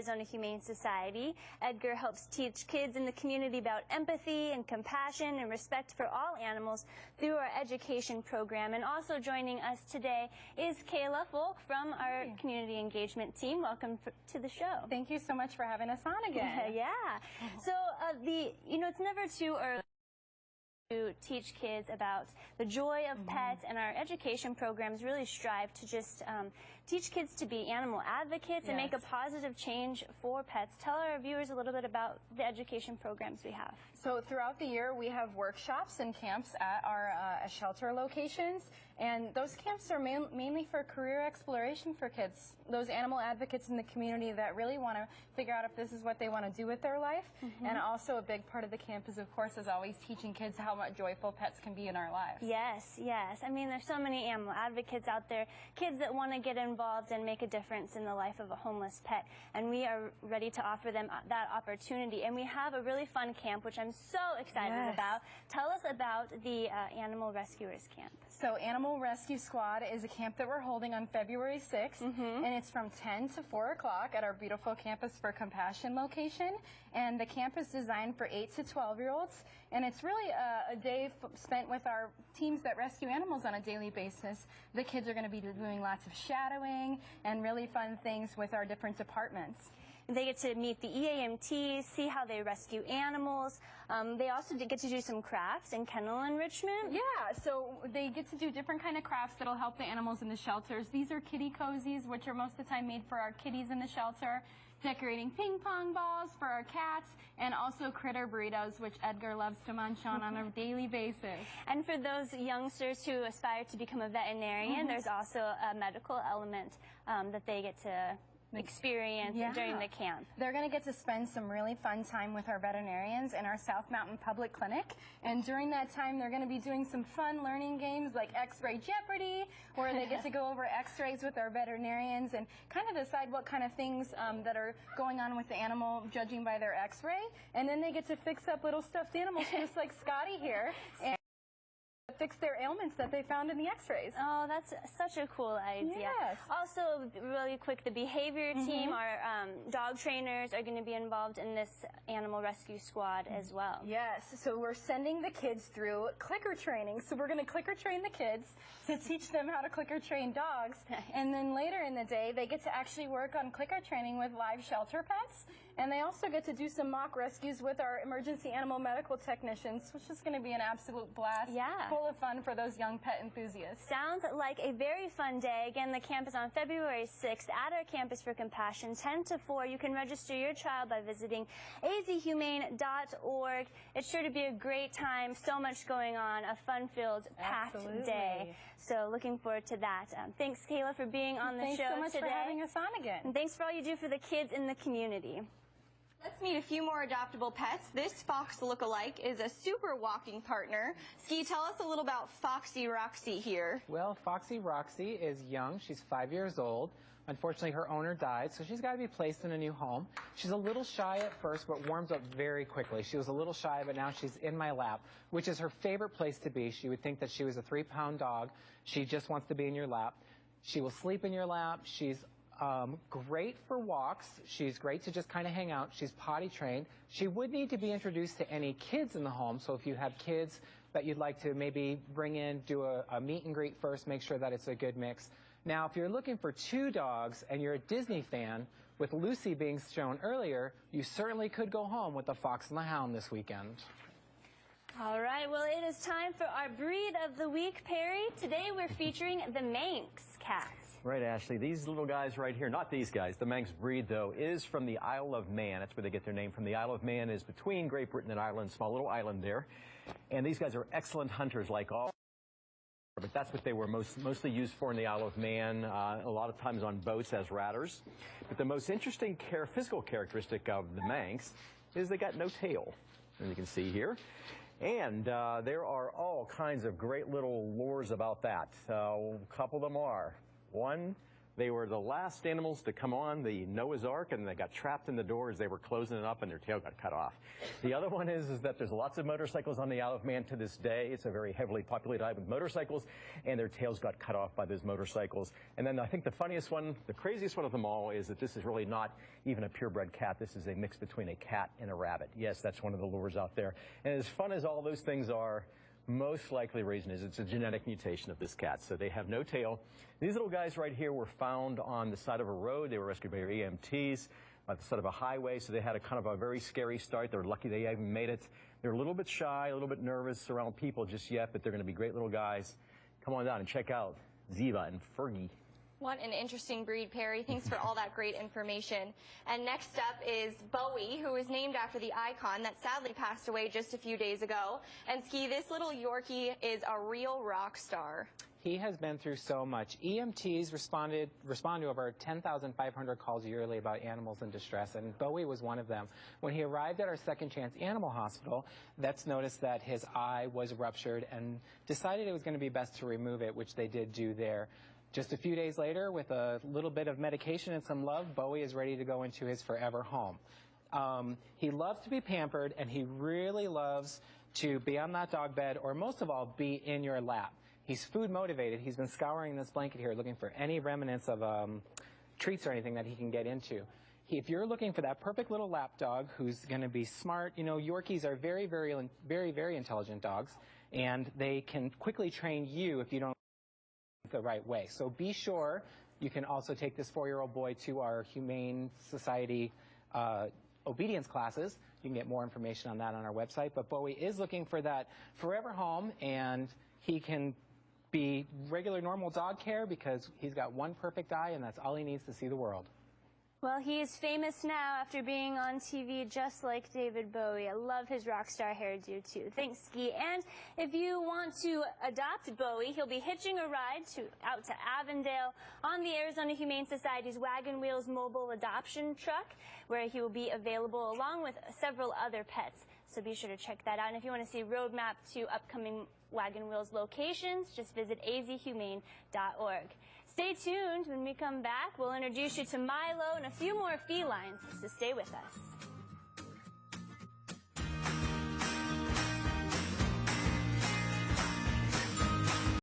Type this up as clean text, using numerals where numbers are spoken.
Arizona Humane Society. Edgar helps teach kids in the community about empathy and compassion and respect for all animals through our education program. And also joining us today is Kayla Folk from our community engagement team. Welcome to the show. Thank you so much for having us on again. Yeah. So, it's never too early to teach kids about the joy of pets, and our education programs really strive to just teach kids to be animal advocates and make a positive change for pets. Tell our viewers a little bit about the education programs we have. So throughout the year we have workshops and camps at our shelter locations, and those camps are mainly for career exploration for kids, those animal advocates in the community that really want to figure out if this is what they want to do with their life. And also a big part of the camp is, of course, as always, teaching kids how much joyful pets can be in our lives. Yes, yes. I mean, there's so many animal advocates out there, kids that want to get involved and make a difference in the life of a homeless pet, and we are ready to offer them that opportunity. And we have a really fun camp, which I'm so excited about. Tell us about the Animal Rescuers Camp. So Animal Rescue Squad is a camp that we're holding on February 6th, and it's from 10 to 4 o'clock at our beautiful Campus for Compassion location. And the camp is designed for 8 to 12-year-olds, and it's really a day spent with our teams that rescue animals on a daily basis. The kids are going to be doing lots of shadowing and really fun things with our different departments. They get to meet the EAMTs, see how they rescue animals. They also get to do some crafts and kennel enrichment. Yeah, so they get to do different kind of crafts that'll help the animals in the shelters. These are kitty cozies, which are most of the time made for our kitties in the shelter. Decorating ping pong balls for our cats, and also critter burritos, which Edgar loves to munch on a daily basis. And for those youngsters who aspire to become a veterinarian, there's also a medical element that they get to experience during the camp. They're going to get to spend some really fun time with our veterinarians in our South Mountain Public Clinic, and during that time they're going to be doing some fun learning games like X-Ray Jeopardy, where they get to go over x-rays with our veterinarians and kind of decide what kind of things that are going on with the animal, judging by their x-ray, and then they get to fix up little stuffed animals just like Scotty here, and fix their ailments that they found in the x-rays. Oh, that's such a cool idea. Yes. Also, really quick, the behavior team, our dog trainers are going to be involved in this animal rescue squad as well. Yes, so we're sending the kids through clicker training. So we're going to clicker train the kids to teach them how to clicker train dogs. And then later in the day, they get to actually work on clicker training with live shelter pets. And they also get to do some mock rescues with our emergency animal medical technicians, which is going to be an absolute blast. Yeah. Full of fun for those young pet enthusiasts. Sounds like a very fun day. Again, the camp is on February 6th at our Campus for Compassion, 10 to 4. You can register your child by visiting azhumane.org. It's sure to be a great time. So much going on. A fun-filled, packed day. So looking forward to that. Thanks, Kayla, for being on the show today. Thanks so much for having us on again. And thanks for all you do for the kids in the community. Let's meet a few more adoptable pets. This fox look-alike is a super walking partner. Ski, tell us a little about Foxy Roxy here. Well, Foxy Roxy is young. She's 5 years old. Unfortunately, her owner died, so she's got to be placed in a new home. She's a little shy at first, but warms up very quickly. She was a little shy, but now she's in my lap, which is her favorite place to be. She would think that she was a 3-pound dog. She just wants to be in your lap. She will sleep in your lap. She's great for walks. She's great to just kind of hang out. She's potty trained. She would need to be introduced to any kids in the home, so if you have kids that you'd like to maybe bring in, do a meet and greet first, make sure that it's a good mix. Now, if you're looking for 2 dogs and you're a Disney fan, with Lucy being shown earlier, you certainly could go home with the Fox and the Hound this weekend. All right, well, it is time for our breed of the week, Perry. Today we're featuring the Manx cats. Right, Ashley. These little guys right here, not these guys. The Manx breed, though, is from the Isle of Man. That's where they get their name from. The Isle of Man is between Great Britain and Ireland, small little island there. And these guys are excellent hunters, like all. But that's what they were mostly used for in the Isle of Man, a lot of times on boats as ratters. But the most interesting physical characteristic of the Manx is they got no tail, as you can see here. And there are all kinds of great little lures about that. A couple of them are. One, They were the last animals to come on the Noah's Ark, and they got trapped in the door as they were closing it up, and their tail got cut off. The other one is that there's lots of motorcycles on the Isle of Man to this day. It's a very heavily populated island with motorcycles, and their tails got cut off by those motorcycles. And then I think the funniest one, the craziest one of them all, is that this is really not even a purebred cat. This is a mix between a cat and a rabbit. Yes, that's one of the lures out there. And as fun as all those things are, most likely reason is it's a genetic mutation of this cat, so they have no tail. These little guys right here were found on the side of a road. They were rescued by our EMTs at the side of a highway, so they had a kind of a very scary start. They're lucky they even made it. They're a little bit shy, a little bit nervous around people just yet, but they're going to be great little guys. Come on down and check out Ziva and Fergie. What an interesting breed, Perry. Thanks for all that great information. And next up is Bowie, who is named after the icon that sadly passed away just a few days ago. And Ski, this little Yorkie is a real rock star. He has been through so much. EMTs respond to over 10,500 calls yearly about animals in distress, and Bowie was one of them. When he arrived at our Second Chance Animal Hospital, vets noticed that his eye was ruptured and decided it was going to be best to remove it, which they did do there. Just a few days later, with a little bit of medication and some love, Bowie is ready to go into his forever home. He loves to be pampered, and he really loves to be on that dog bed, or most of all, be in your lap. He's food motivated. He's been scouring this blanket here looking for any remnants of treats or anything that he can get into. If you're looking for that perfect little lap dog who's going to be smart, you know, Yorkies are very, very intelligent dogs, and they can quickly train you if you don't the right way. So be sure you can also take this 4-year-old boy to our Humane Society obedience classes. You can get more information on that on our website. But Bowie is looking for that forever home, and he can be regular normal dog care because he's got one perfect eye, and that's all he needs to see the world. Well, he is famous now after being on TV just like David Bowie. I love his rock star hairdo, too. Thanks, Ski. And if you want to adopt Bowie, he'll be hitching a ride out to Avondale on the Arizona Humane Society's Wagon Wheels mobile adoption truck, where he will be available along with several other pets. So be sure to check that out. And if you want to see a roadmap to upcoming Wagon Wheels locations, just visit azhumane.org. Stay tuned. When we come back, we'll introduce you to Milo and a few more felines, so stay with us.